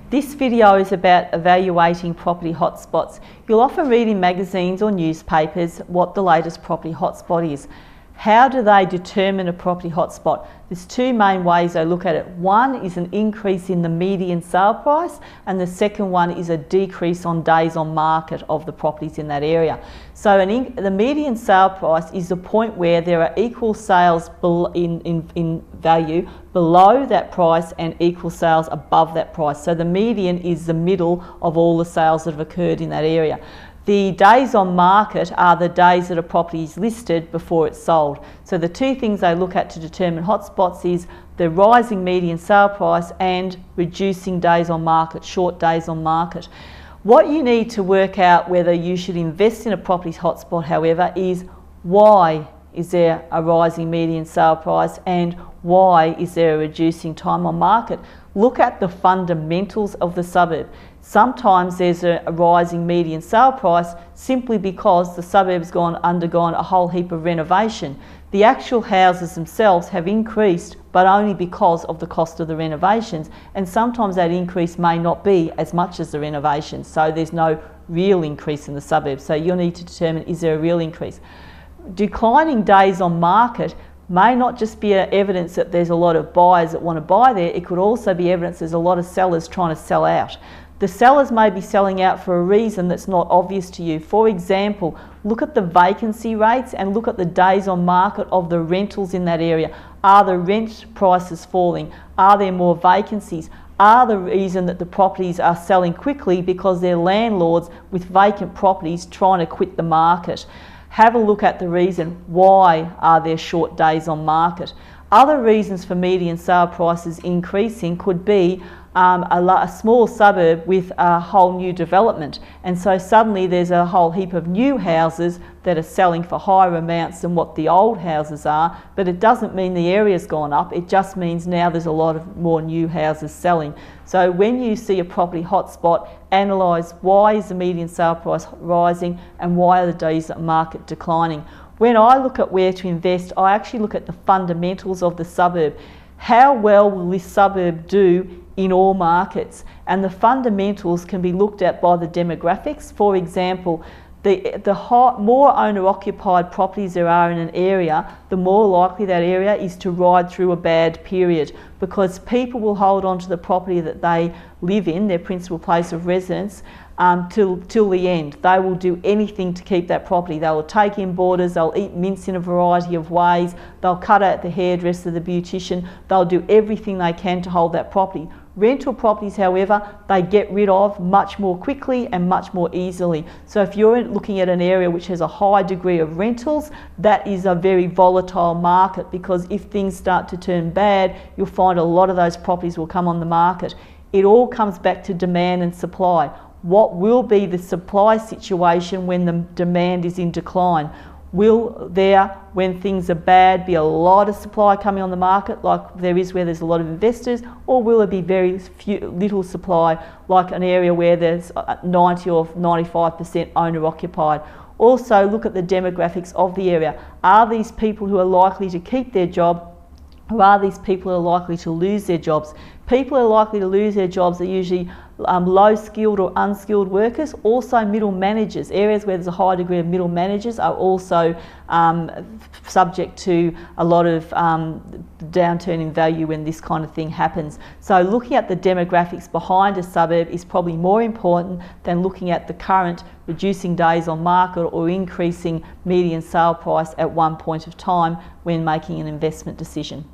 This video is about evaluating property hotspots. You'll often read in magazines or newspapers what the latest property hotspot is. How do they determine a property hotspot? There's two main ways they look at it. One is an increase in the median sale price, and the second one is a decrease on days on market of the properties in that area. So the median sale price is the point where there are equal sales in value below that price and equal sales above that price. So the median is the middle of all the sales that have occurred in that area. The days on market are the days that a property is listed before it's sold. So the two things they look at to determine hotspots is the rising median sale price and reducing days on market, short days on market. What you need to work out whether you should invest in a property hotspot, however, is why is there a rising median sale price and why is there a reducing time on market? Look at the fundamentals of the suburb. Sometimes there's a rising median sale price simply because the suburb's undergone a whole heap of renovation. The actual houses themselves have increased, but only because of the cost of the renovations, and sometimes that increase may not be as much as the renovations, so there's no real increase in the suburb. So you'll need to determine, is there a real increase? Declining days on market may not just be evidence that there's a lot of buyers that want to buy there, it could also be evidence there's a lot of sellers trying to sell out. The sellers may be selling out for a reason that's not obvious to you. For example, look at the vacancy rates and look at the days on market of the rentals in that area. Are the rent prices falling? Are there more vacancies? Are the reason that the properties are selling quickly because they're landlords with vacant properties trying to quit the market? Have a look at the reason why are there short days on market. Other reasons for median sale prices increasing could be a small suburb with a whole new development, and so suddenly there's a whole heap of new houses that are selling for higher amounts than what the old houses are, but it doesn't mean the area's gone up, it just means now there's a lot of more new houses selling. So when you see a property hotspot, analyse why is the median sale price rising and why are the days on market declining. When I look at where to invest, I actually look at the fundamentals of the suburb. How well will this suburb do in all markets? And the fundamentals can be looked at by the demographics. For example, the more owner-occupied properties there are in an area, the more likely that area is to ride through a bad period, because people will hold on to the property that they live in, their principal place of residence, till the end. They will do anything to keep that property. They will take in boarders, they'll eat mince in a variety of ways, they'll cut out the hairdresser, the beautician, they'll do everything they can to hold that property. Rental properties, however, they get rid of much more quickly and much more easily. So if you're looking at an area which has a high degree of rentals, that is a very volatile market, because if things start to turn bad, you'll find a lot of those properties will come on the market. It all comes back to demand and supply. What will be the supply situation when the demand is in decline? Will there, when things are bad, be a lot of supply coming on the market like there is where there's a lot of investors, or will there be very little supply like an area where there's 90 or 95% owner occupied? Also look at the demographics of the area. Are these people who are likely to keep their job, or are these people who are likely to lose their jobs? People who are likely to lose their jobs are usually low skilled or unskilled workers, also middle managers. Areas where there's a high degree of middle managers are also subject to a lot of downturn in value when this kind of thing happens. So looking at the demographics behind a suburb is probably more important than looking at the current reducing days on market or increasing median sale price at one point of time when making an investment decision.